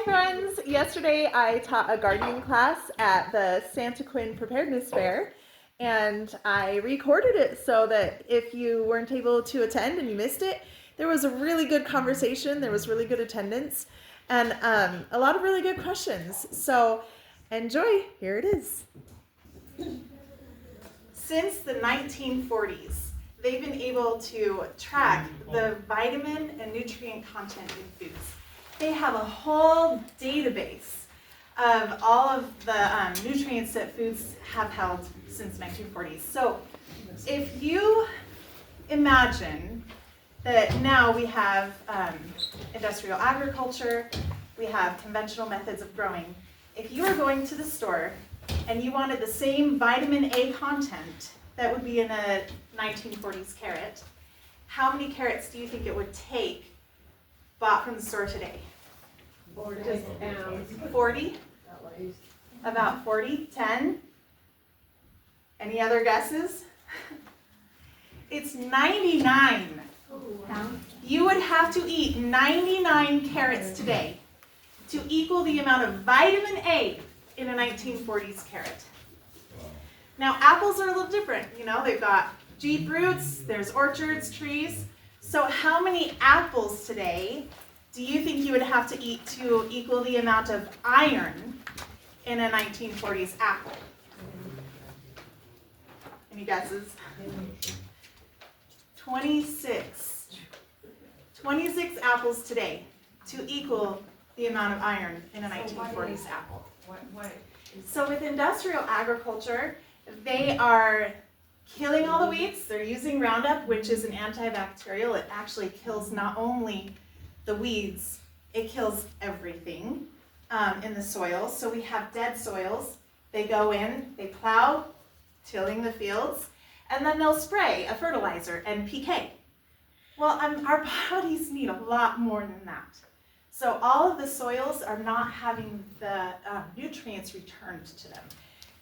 friends! Yesterday I taught a gardening class at the Santaquin Preparedness Fair, and I recorded it so that if you weren't able to attend and you missed it, there was a really good conversation, there was really good attendance, and a lot of really good questions. So enjoy, here it is. Since the 1940s, they've been able to track the vitamin and nutrient content in foods. They have a whole database of all of the nutrients that foods have held since 1940s. So if you imagine that now we have industrial agriculture, we have conventional methods of growing. If you were going to the store and you wanted the same vitamin A content that would be in a 1940s carrot, how many carrots do you think it would take bought from the store today? 40? About 40? 10? Any other guesses? It's 99. You would have to eat 99 carrots today to equal the amount of vitamin A in a 1940s carrot. Now apples are a little different. You know, they've got deep roots, there's orchards, trees. So how many apples today do you think you would have to eat to equal the amount of iron in a 1940s apple? Any guesses? 26. 26 apples today to equal the amount of iron in a 1940s apple. So with industrial agriculture, they are killing all the weeds. They're using Roundup, which is an antibacterial. It actually kills not only the weeds, it kills everything in the soil. So we have dead soils. They go in, they plow, tilling the fields, and then they'll spray a fertilizer, NPK. Well, our bodies need a lot more than that. So all of the soils are not having the nutrients returned to them.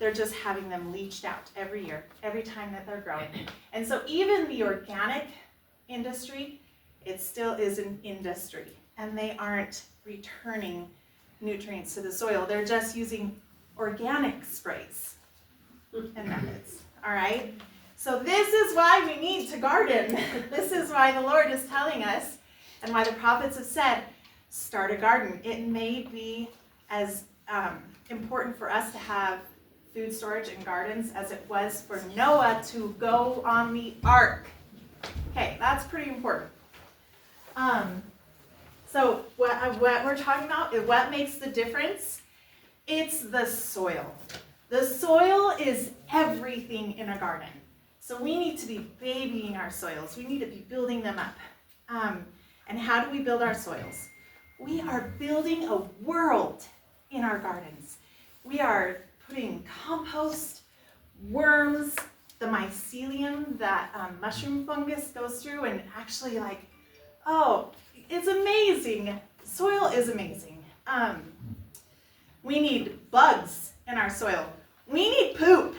They're just having them leached out every year, every time that they're growing. And so even the organic industry, it still is an industry, and they aren't returning nutrients to the soil. They're just using organic sprays and methods, all right? So this is why we need to garden. This is why the Lord is telling us, and why the prophets have said, start a garden. It may be as important for us to have food storage and gardens as it was for Noah to go on the ark. Okay, that's pretty important. So what we're talking about is what makes the difference. It's the soil. The soil is everything in a garden. So we need to be babying our soils. We need to be building them up. And how do we build our soils? We are building a world in our gardens. We are putting compost, worms, the mycelium that mushroom fungus goes through, and actually it's amazing. Soil is amazing. We need bugs in our soil. We need poop.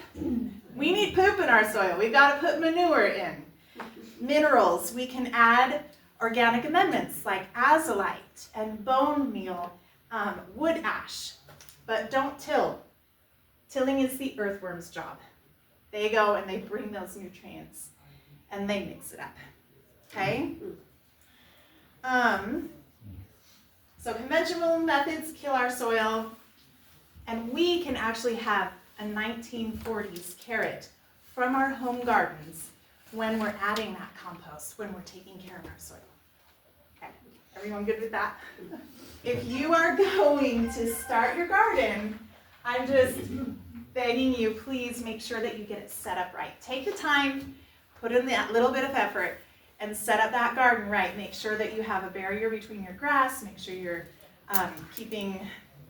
We need poop in our soil. We've got to put manure in. Minerals, we can add organic amendments like azolite and bone meal, wood ash, but don't till. Tilling is the earthworm's job. They go and they bring those nutrients and they mix it up, okay? So conventional methods kill our soil, and we can actually have a 1940s carrot from our home gardens when we're adding that compost, when we're taking care of our soil. Okay, everyone good with that? If you are going to start your garden, I'm just begging you, please make sure that you get it set up right. Take the time, put in that little bit of effort, and set up that garden right. Make sure that you have a barrier between your grass, make sure you're keeping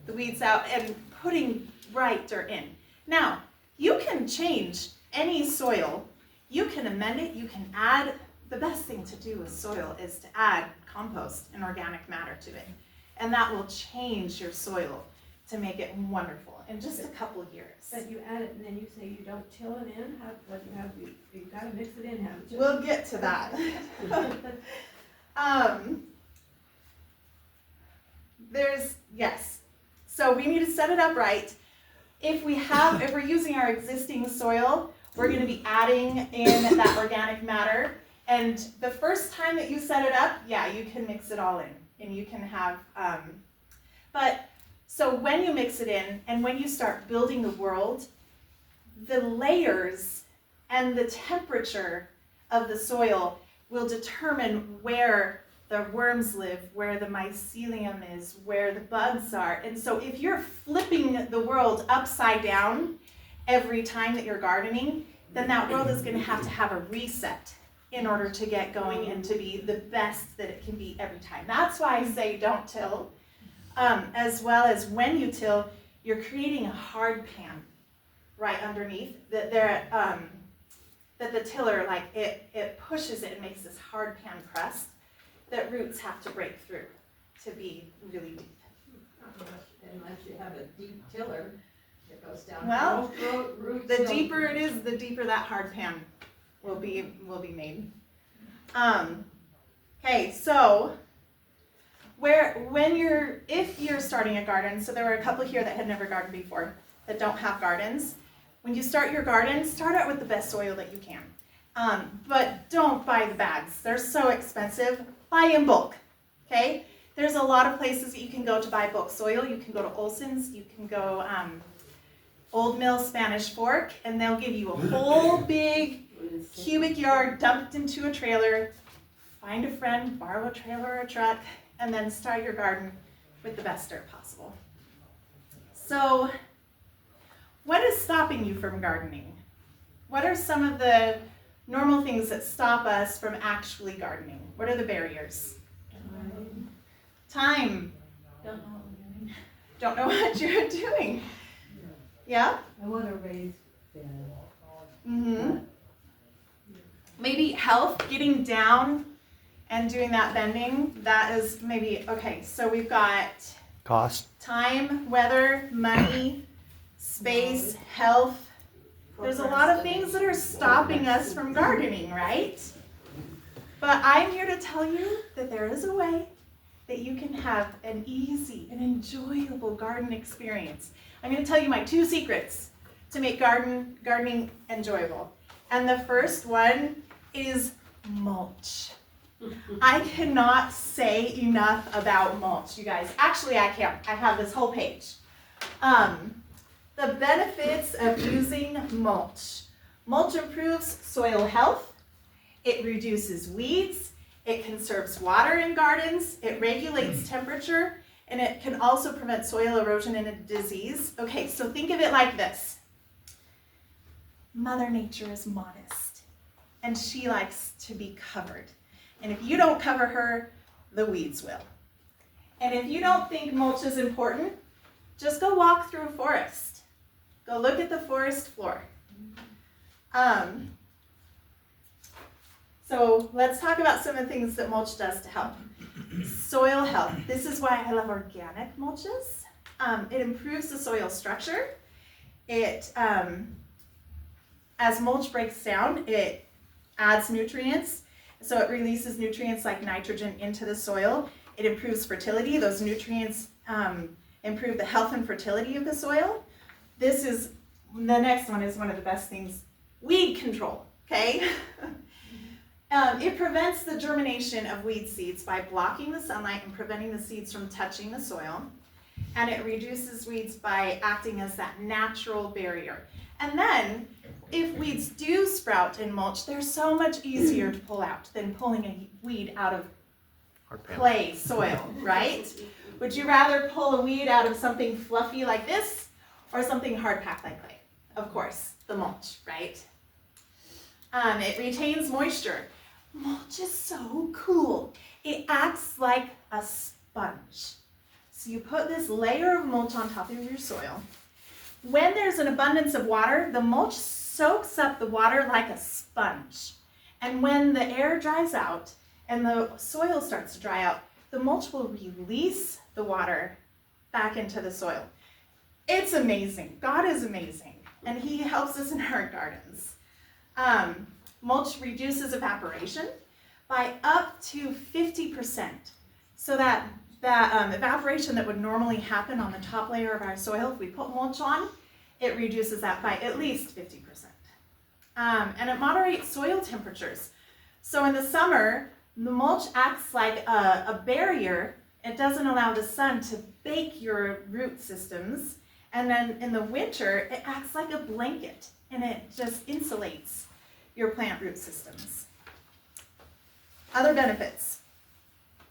the weeds out, and putting right dirt in. Now, you can change any soil. You can amend it, you can add. The best thing to do with soil is to add compost and organic matter to it. And that will change your soil to make it wonderful in just a couple of years. But you add it and then you say you don't till it in? You've got to mix it in, haven't you? We'll get to that. Yes. So we need to set it up right. If we're using our existing soil, we're gonna be adding in that organic matter. And the first time that you set it up, yeah, you can mix it all in. And you can have, so when you mix it in and when you start building the world, the layers and the temperature of the soil will determine where the worms live, where the mycelium is, where the bugs are. And so if you're flipping the world upside down every time that you're gardening, then that world is going to have a reset in order to get going and to be the best that it can be every time. That's why I say don't till. As well as when you till, you're creating a hard pan right underneath that that the tiller, like it pushes it and makes this hard pan crust that roots have to break through to be really deep. Unless you have a deep tiller that goes down. Well, roots the don't- deeper it is, the deeper that hard pan will be made. Okay, so if you're starting a garden, so there were a couple here that had never gardened before, that don't have gardens. When you start your garden, start out with the best soil that you can. But don't buy the bags. They're so expensive. Buy in bulk, okay? There's a lot of places that you can go to buy bulk soil. You can go to Olson's, you can go Old Mill Spanish Fork, and they'll give you a whole big cubic yard dumped into a trailer. Find a friend, borrow a trailer or a truck, and then start your garden with the best dirt possible. So, what is stopping you from gardening? What are some of the normal things that stop us from actually gardening? What are the barriers? Time. Don't know what we're doing. Don't know what you're doing. Yeah? I want to raise beds. Mm-hmm. Maybe health, getting down and doing that bending. That is maybe, okay, so we've got Cost. time, weather, money, space, health. There's a lot of things that are stopping us from gardening, right? But I'm here to tell you that there is a way that you can have an easy and enjoyable garden experience. I'm going to tell you my 2 secrets to make gardening enjoyable. And the first one is mulch. I cannot say enough about mulch, you guys. Actually, I can't. I have this whole page. The benefits of using mulch. Mulch improves soil health. It reduces weeds. It conserves water in gardens. It regulates temperature. And it can also prevent soil erosion and disease. Okay, so think of it like this. Mother Nature is modest, and she likes to be covered. And if you don't cover her, the weeds will. And if you don't think mulch is important, just go walk through a forest. Go look at the forest floor. So let's talk about some of the things that mulch does to help. Soil health. This is why I love organic mulches. It improves the soil structure. It, as mulch breaks down, it adds nutrients. So it releases nutrients like nitrogen into the soil. It improves fertility. Those nutrients improve the health and fertility of the soil. The next one is one of the best things, weed control, okay? It prevents the germination of weed seeds by blocking the sunlight and preventing the seeds from touching the soil. And it reduces weeds by acting as that natural barrier. And then, if weeds do sprout in mulch, they're so much easier to pull out than pulling a weed out of clay soil, right? Would you rather pull a weed out of something fluffy like this or something hard packed like clay? Of course, the mulch, right? It retains moisture. Mulch is so cool. It acts like a sponge. So you put this layer of mulch on top of your soil. When there's an abundance of water, the mulch soaks up the water like a sponge. And when the air dries out and the soil starts to dry out, the mulch will release the water back into the soil. It's amazing. God is amazing. And He helps us in our gardens. Mulch reduces evaporation by up to 50%. So that that evaporation that would normally happen on the top layer of our soil, if we put mulch on, it reduces that by at least 50%. And it moderates soil temperatures. So in the summer, the mulch acts like a barrier. It doesn't allow the sun to bake your root systems. And then in the winter, it acts like a blanket, and it just insulates your plant root systems. Other benefits.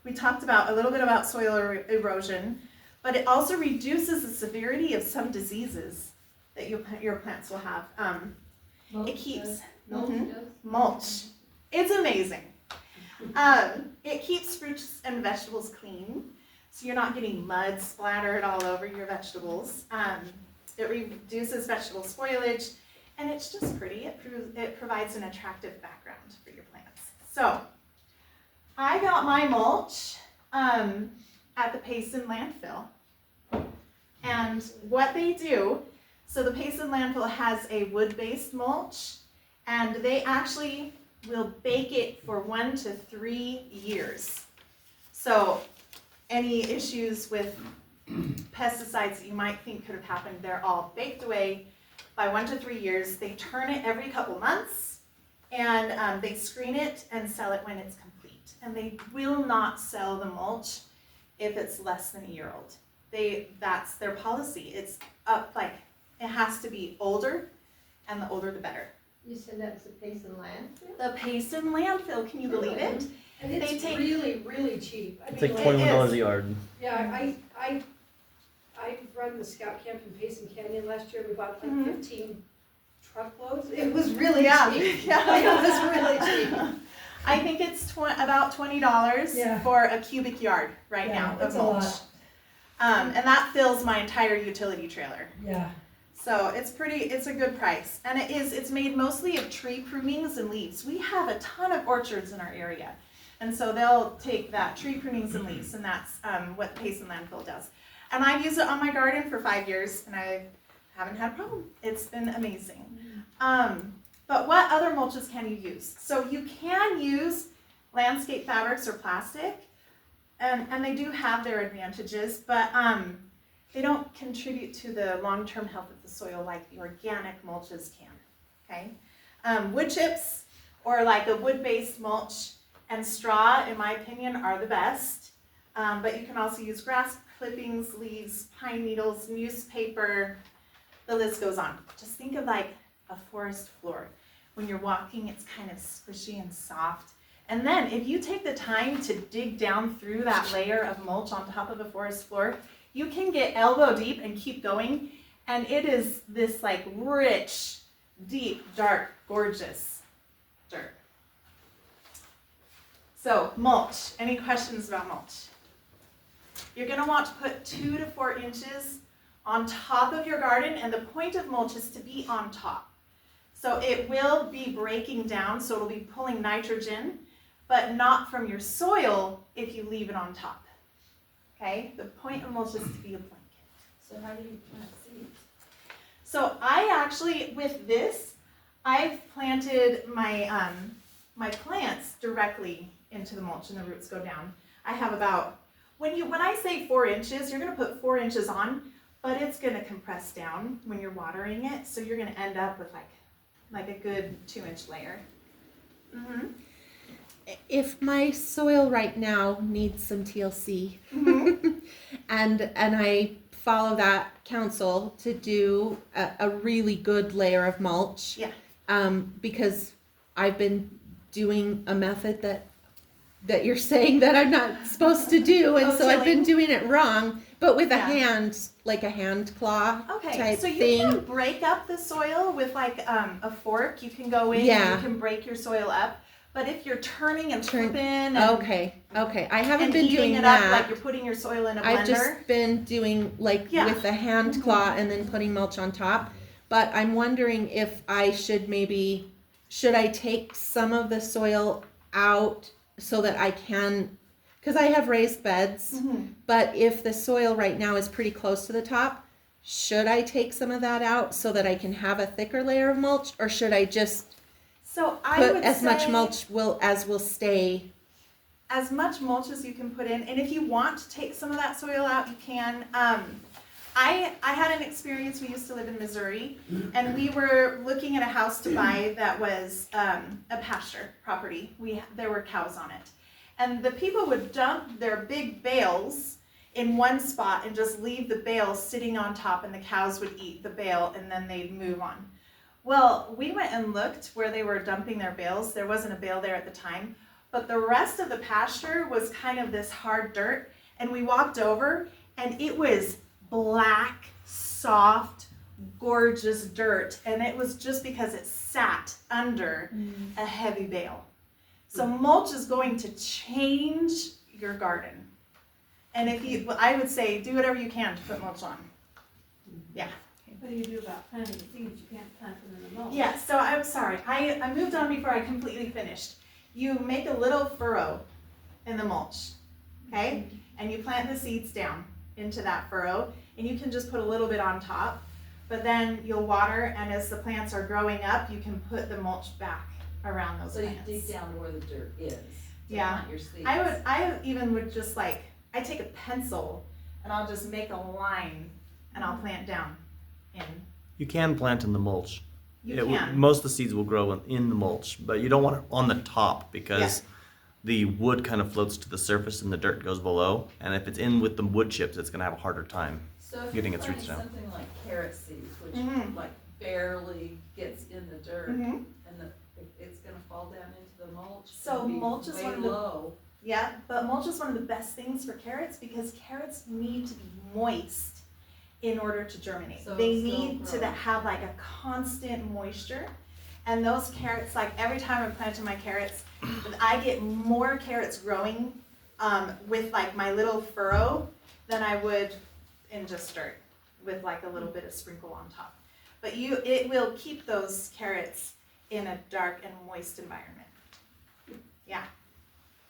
We talked about a little bit about soil erosion, but it also reduces the severity of some diseases that your plants will have. It keeps mulch. It's amazing. It keeps fruits and vegetables clean, so you're not getting mud splattered all over your vegetables. It reduces vegetable spoilage, and it's just pretty. It provides an attractive background for your plants. So, I got my mulch at the Payson landfill. And what they do, so the Payson landfill has a wood-based mulch, and they actually will bake it for 1 to 3 years. So any issues with pesticides that you might think could have happened, they're all baked away by 1 to 3 years. They turn it every couple months, and they screen it and sell it when it's complete. And they will not sell the mulch if it's less than a year old. That's their policy. It's up, like, it has to be older, and the older the better. You said that's the Payson landfill? The Payson landfill, can you believe it? And it's really, really cheap. I It's mean, like $21 a yard. Yeah, I run the scout camp in Payson Canyon last year. We bought like 15 truckloads. It was really cheap. Yeah. It was really cheap. I think it's about $20 for a cubic yard right now of it's a mulch. lot. And that fills my entire utility trailer. Yeah. So it's a good price. And it's made mostly of tree prunings and leaves. We have a ton of orchards in our area. And so they'll take that tree prunings and leaves, and that's what the Payson landfill does. And I've used it on my garden for 5 years, and I haven't had a problem. It's been amazing. But what other mulches can you use? So you can use landscape fabrics or plastic, and they do have their advantages, but they don't contribute to the long-term health of the soil like the organic mulches can, okay? Wood chips, or like a wood-based mulch, and straw, in my opinion, are the best. But you can also use grass clippings, leaves, pine needles, newspaper, the list goes on. Just think of like a forest floor. When you're walking, it's kind of squishy and soft. And then if you take the time to dig down through that layer of mulch on top of a forest floor, you can get elbow deep and keep going. And it is this like rich, deep, dark, gorgeous dirt. So mulch, any questions about mulch? You're gonna want to put 2 to 4 inches on top of your garden, and the point of mulch is to be on top. So it will be breaking down, so it'll be pulling nitrogen, but not from your soil if you leave it on top. Okay, the point of mulch is to be a blanket. So how do you plant seeds? So I actually, with this, I've planted my my plants directly into the mulch, and the roots go down. I have about, when I say 4 inches, you're gonna put 4 inches on, but it's gonna compress down when you're watering it, so you're gonna end up with like a good 2-inch layer. Mm-hmm. If my soil right now needs some TLC, and I follow that counsel to do a really good layer of mulch, because I've been doing a method that you're saying that I'm not supposed to do, and so I've been doing it wrong, but with a hand, like a hand claw type so you thing. can break up the soil with like a fork. You can go in and you can break your soil up. But if you're turning and flipping and okay, I haven't been doing it that. Up like you're putting your soil in a blender. I've just been doing like with a hand claw and then putting mulch on top. But I'm wondering if I should I take some of the soil out so that I can, because I have raised beds, but if the soil right now is pretty close to the top, should I take some of that out so that I can have a thicker layer of mulch, or should I just put as much mulch as will stay as much mulch as you can put in, and if you want to take some of that soil out, you can. I had an experience. We used to live in Missouri, and we were looking at a house to buy that was a pasture property. There were cows on it, and the people would dump their big bales in one spot and just leave the bales sitting on top, and the cows would eat the bale, and then they'd move on. Well, we went and looked where they were dumping their bales. There wasn't a bale there at the time, but the rest of the pasture was kind of this hard dirt, and we walked over, and it was black, soft, gorgeous dirt, and it was just because it sat under a heavy bale. So mulch is going to change your garden. And I would say do whatever you can to put mulch on. Yeah. What do you do about planting seeds? You can't plant them in the mulch. Yeah, so I'm sorry. I moved on before I completely finished. You make a little furrow in the mulch, okay? And you plant the seeds down into that furrow, and you can just put a little bit on top, but then you'll water, and as the plants are growing up, you can put the mulch back around those So you plants. dig down to where the dirt is. to Yeah. plant your seeds. I even would just I take a pencil and I'll just make a line and I'll plant down in. You can plant in the mulch. You can. Most of the seeds will grow in the mulch, but you don't want it on the top because the wood kind of floats to the surface and the dirt goes below. And if it's in with the wood chips, it's going to have a harder time. So if getting you're its roots planting down. something like carrot seeds, which Mhm. like barely gets in the dirt, Mhm. and it's gonna fall down into the mulch. So and be mulch is way one of the- low. Yeah, but mulch is one of the best things for carrots because carrots need to be moist in order to germinate. So They it'll still need to grow. have a constant moisture. And those carrots, every time I'm planting my carrots, I get more carrots growing with my little furrow than I would in just dirt with a little bit of sprinkle on top. But it will keep those carrots in a dark and moist environment. Yeah,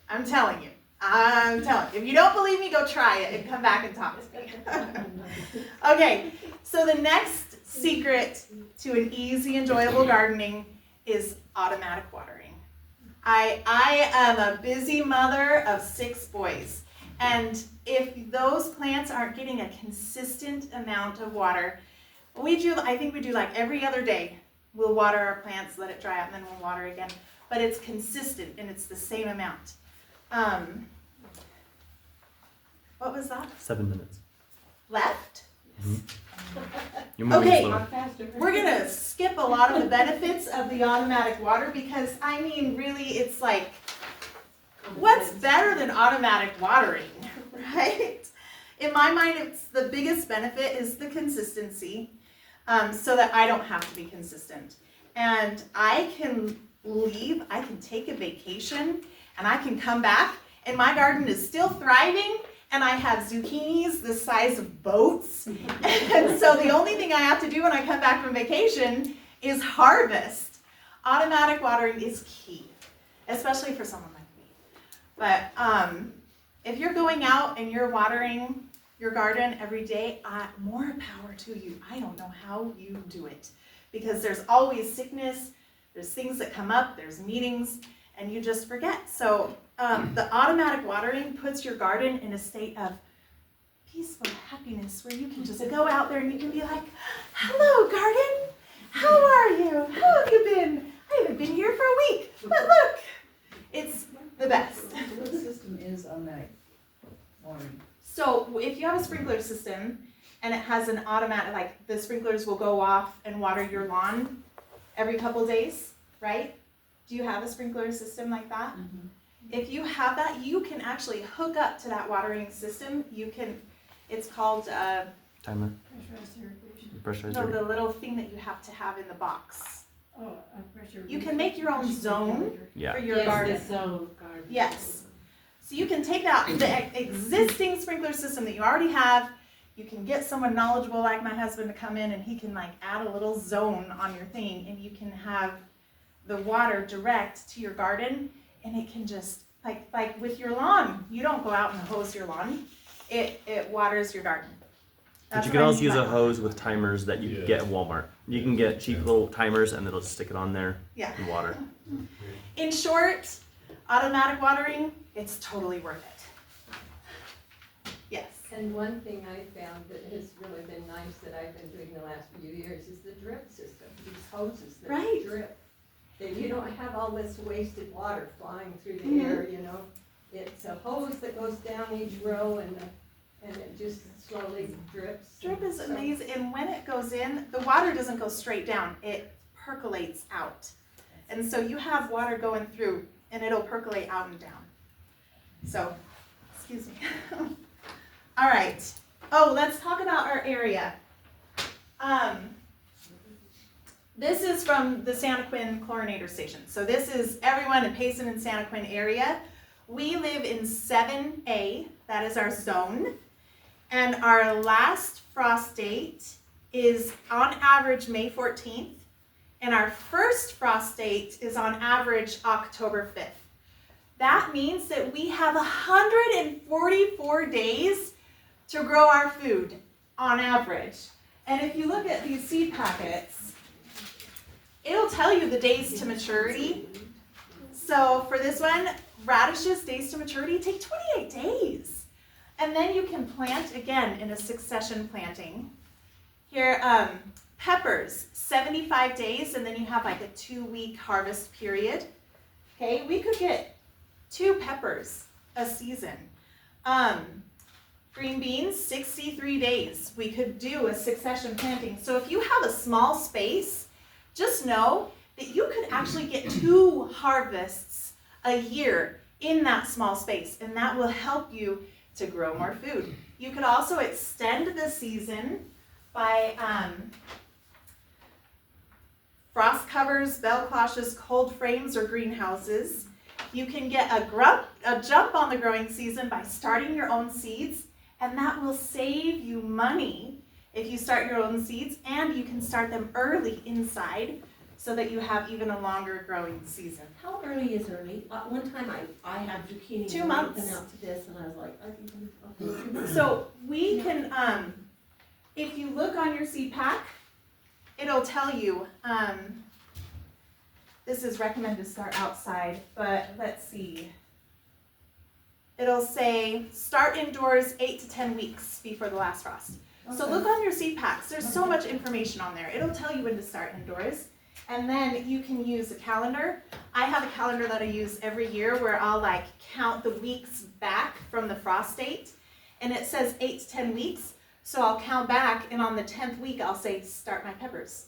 I'm telling you. If you don't believe me, go try it and come back and talk to me. Okay, so the next secret to an easy, enjoyable gardening is automatic watering. I am a busy mother of 6 boys, and if those plants aren't getting a consistent amount of water, I think we do every other day. We'll water our plants, let it dry out, and then we'll water again. But it's consistent and it's the same amount. What was that? 7 minutes. Left? You're moving Okay. slower. Faster. We're gonna skip a lot of the benefits of the automatic water because really it's what's better than automatic watering, right? In my mind, it's the biggest benefit is the consistency, so that I don't have to be consistent. And I can leave, I can take a vacation, and I can come back, and my garden is still thriving, and I have zucchinis the size of boats. And so the only thing I have to do when I come back from vacation is harvest. Automatic watering is key, especially for someone like me. But if you're going out and you're watering your garden every day, more power to you. I don't know how you do it because there's always sickness, there's things that come up, there's meetings, and you just forget. So the automatic watering puts your garden in a state of peaceful happiness where you can just go out there and you can be like, hello garden, how are you? How have you been? I haven't been here for a week, but look, it's the best. What system is automatic watering? So if you have a sprinkler system and it has an automatic, the sprinklers will go off and water your lawn every couple days, right? Do you have a sprinkler system like that? Mhm. If you have that, you can actually hook up to that watering system. It's called, Timer. Pressurized irrigation. Pressurized the irrigation. little thing that you have to have in the box. Oh, pressure. You can make your own zone Yeah. for your garden. zone garden. Yes. So you can take the existing sprinkler system that you already have, you can get someone knowledgeable like my husband to come in and he can add a little zone on your thing and you can have the water direct to your garden and it can just, like with your lawn, you don't go out and hose your lawn, it waters your garden. But That's you what can I also mean use by a hose with timers that you can get at Walmart. You can get cheap little timers and it'll just stick it on there Yeah. and water. In short, automatic watering it's totally worth it. Yes. And one thing I found that has really been nice that I've been doing the last few years is the drip system, these hoses that Right. drip. That you don't have all this wasted water flying through the Mhm. air, you know? It's a hose that goes down each row and it just slowly drips. Drip is So- amazing, and when it goes in, the water doesn't go straight down, it percolates out. And so you have water going through, and it'll percolate out and down. So, excuse me. All right. Oh, let's talk about our area. This is from the Santaquin chlorinator station. So this is everyone in Payson and Santaquin area. We live in 7A, that is our zone. And our last frost date is on average May 14th. And our first frost date is on average October 5th. That means that we have 144 days to grow our food on average. And if you look at these seed packets, it'll tell you the days to maturity. So for this one, radishes, days to maturity take 28 days. And then you can plant again in a succession planting. Here, peppers, 75 days, and then you have like a 2-week harvest period. Okay, we could get 2 peppers a season. Green beans, 63 days. We could do a succession planting. So if you have a small space, just know that you could actually get 2 harvests a year in that small space, and that will help you to grow more food. You could also extend the season by frost covers, bell cloches, cold frames, or greenhouses. You can get a jump on the growing season by starting your own seeds, and that will save you money if you start your own seeds, and you can start them early inside so that you have even a longer growing season. How early is early? One time I had zucchini. 2 and I months. went out to this and I was like, okay, 2 months. So we can, if you look on your seed pack, it'll tell you, this is recommended to start outside, but let's see. It'll say start indoors 8 to 10 weeks before the last frost. So look on your seed packs. There's so much information on there. It'll tell you when to start indoors. And then you can use a calendar. I have a calendar that I use every year where I'll like count the weeks back from the frost date. And it says 8 to 10 weeks. So I'll count back, and on the 10th week I'll say start my peppers.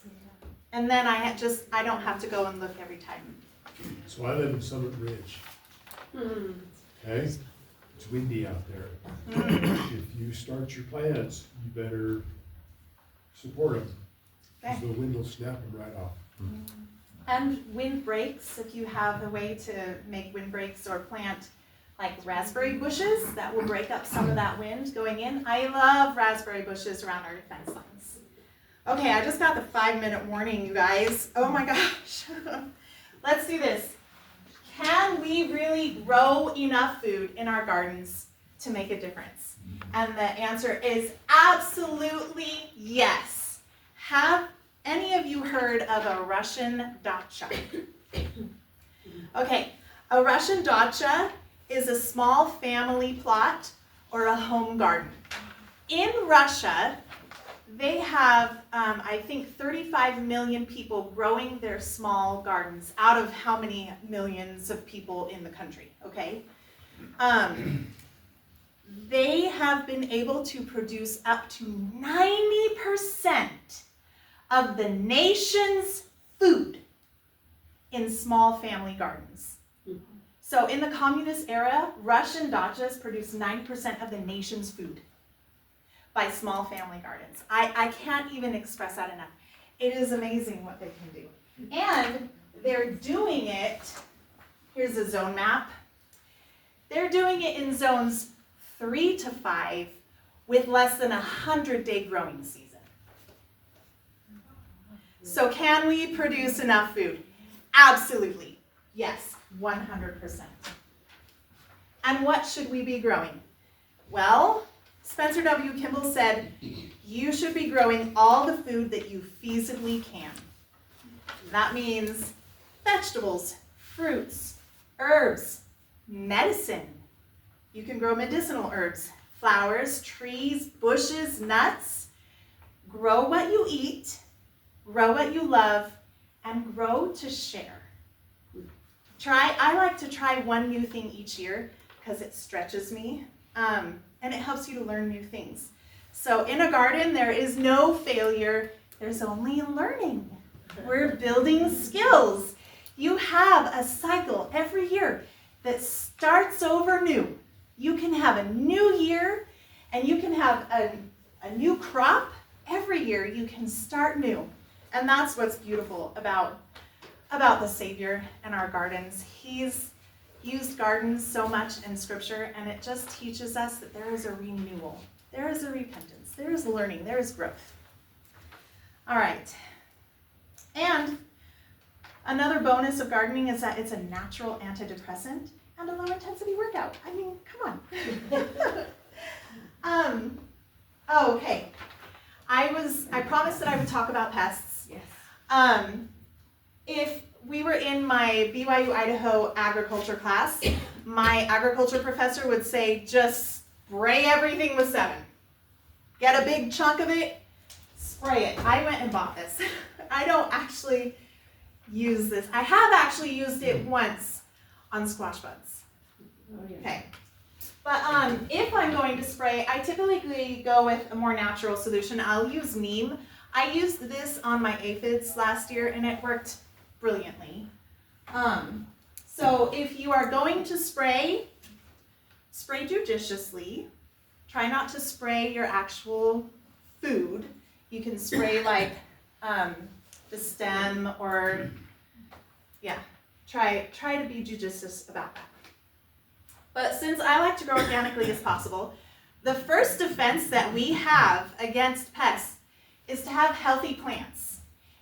And then I don't have to go and look every time. So I live in Summit Ridge, okay? It's windy out there. If you start your plants, you better support them, because Okay. the wind will snap them right off. And windbreaks, if you have a way to make windbreaks or plant like raspberry bushes, that will break up some of that wind going in. I love raspberry bushes around our fence lines. Okay, I just got the 5-minute warning, you guys. Oh my gosh. Let's do this. Can we really grow enough food in our gardens to make a difference? And the answer is absolutely yes. Have any of you heard of a Russian Dacha? Okay, a Russian Dacha is a small family plot or a home garden. In Russia, they have, I think, 35 million people growing their small gardens out of how many millions of people in the country, okay? They have been able to produce up to 90% of the nation's food in small family gardens. So in the communist era, Russian dachas produced 90% of the nation's food by small family gardens. I can't even express that enough. It is amazing what they can do. And they're doing it, here's a zone map. They're doing it in zones 3 to 5 with less than 100-day growing season. So can we produce enough food? Absolutely. Yes, 100%. And what should we be growing? Well, Spencer W. Kimball said, you should be growing all the food that you feasibly can. That means vegetables, fruits, herbs, medicine, You can grow medicinal herbs, flowers, trees, bushes, nuts. Grow what you eat, grow what you love, and grow to share. I like to try one new thing each year because it stretches me, and it helps you to learn new things. So in a garden, there is no failure, there's only learning. We're building skills. You have a cycle every year that starts over new. You can have a new year, and you can have a new crop. Every year you can start new. And that's what's beautiful about the Savior and our gardens. He's used gardens so much in Scripture, and it just teaches us that there is a renewal, there is a repentance, there is learning, there is growth. All right. And another bonus of gardening is that it's a natural antidepressant and a low-intensity workout. I mean, come on. Okay. I promised that I would talk about pests. Yes. If we were in my BYU Idaho agriculture class, my agriculture professor would say, just spray everything with 7. Get a big chunk of it, spray it. I went and bought this. I don't actually use this. I have actually used it once on squash buds. Oh, yeah. Okay. But if I'm going to spray, I typically go with a more natural solution. I'll use neem. I used this on my aphids last year, and it worked brilliantly. So if you are going to spray judiciously. Try not to spray your actual food. You can spray like the stem, or try to be judicious about that. But since I like to grow organically as possible, the first defense that we have against pests is to have healthy plants.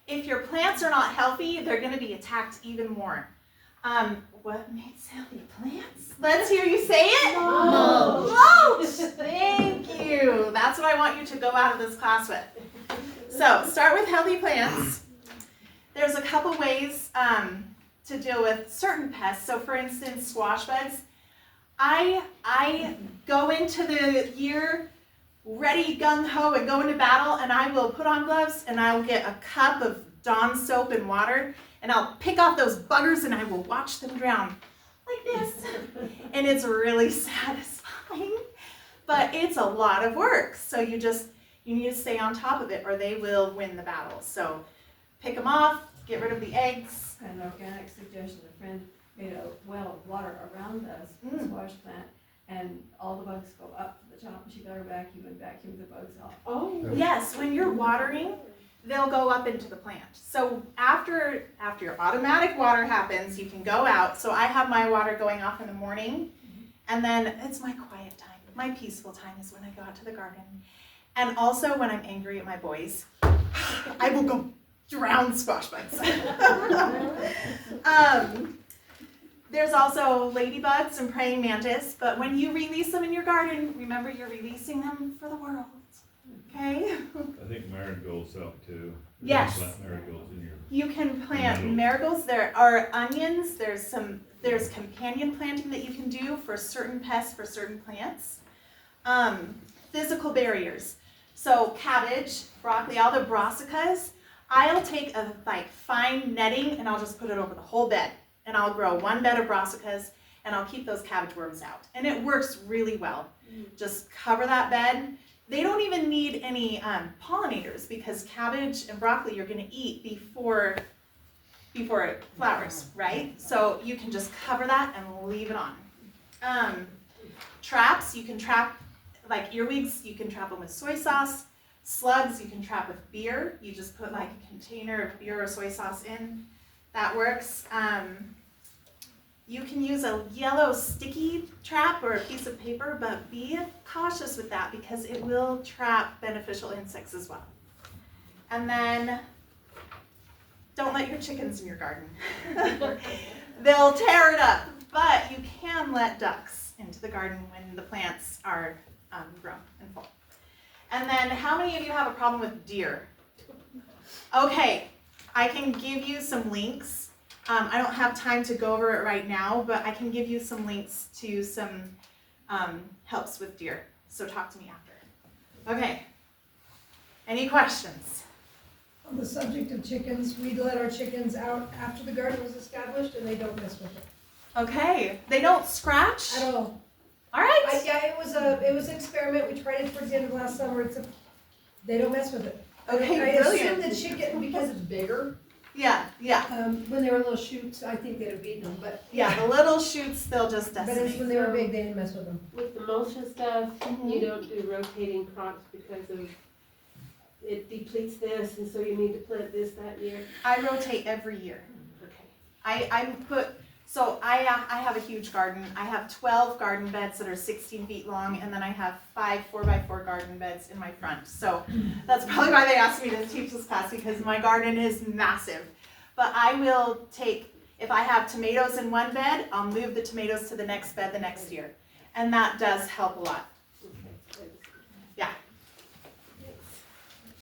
If your plants are not healthy, they're going to be attacked even more. What makes healthy plants? Let's hear you say it. Mulch. Mulch. Thank you. That's what I want you to go out of this class with. So start with healthy plants. There's a couple ways to deal with certain pests. So for instance, squash buds. I go into the year ready gung-ho and go into battle, and I will put on gloves and I'll get a cup of Dawn soap and water, and I'll pick off those buggers and I will watch them drown like this. And it's really satisfying, but it's a lot of work. So you need to stay on top of it or they will win the battle. So pick them off, get rid of the eggs. An organic suggestion, a friend made a well of water around the squash plant, and all the bugs go up to the top, and she got her vacuum and vacuumed the bugs off. Oh, yes, when you're watering, they'll go up into the plant. So after your automatic water happens, you can go out. So I have my water going off in the morning, and then it's my quiet time. My peaceful time is when I go out to the garden. And also when I'm angry at my boys, I will go drown squash bugs. There's also ladybugs and praying mantis, but when you release them in your garden, remember you're releasing them for the world. Okay? I think marigolds help too. Yes. Plant marigolds in your. You can plant marigolds. There are onions. There's companion planting that you can do for certain pests, for certain plants. Physical barriers. So cabbage, broccoli, all the brassicas. I'll take a fine netting and I'll just put it over the whole bed. And I'll grow one bed of brassicas and I'll keep those cabbage worms out. And it works really well. Just cover that bed. They don't even need any pollinators because cabbage and broccoli you're going to eat before it flowers, right? So you can just cover that and leave it on. Traps, you can trap, like earwigs, you can trap them with soy sauce. Slugs, you can trap with beer. You just put like a container of beer or soy sauce in. That works. You can use a yellow sticky trap or a piece of paper, but be cautious with that because it will trap beneficial insects as well. And then don't let your chickens in your garden. They'll tear it up, but you can let ducks into the garden when the plants are grown and full. And then how many of you have a problem with deer? Okay, I can give you some links. I don't have time to go over it right now, but I can give you some links to some helps with deer. So talk to me after. Okay. Any questions? On the subject of chickens, we let our chickens out after the garden was established and they don't mess with it Okay. They don't scratch? at all. All right. Yeah, it was an experiment, we tried it towards the end of last summer, they don't mess with it. Okay, I assume brilliant. the chicken, because it's bigger, Yeah, yeah. when they were little shoots, I think they'd have beaten them, but. Yeah, the little shoots, they'll just But decimate. it's when they were big, they didn't mess with them. With the mulch and stuff, Mhm. you don't do rotating crops because of, it depletes this, and so you need to plant this that year. I rotate every year. Okay. I have a huge garden. I have 12 garden beds that are 16 feet long, and then I have 5 4x4 garden beds in my front. So that's probably why they asked me to teach this class, because my garden is massive. But I will take, if I have tomatoes in one bed, I'll move the tomatoes to the next bed the next year. And that does help a lot.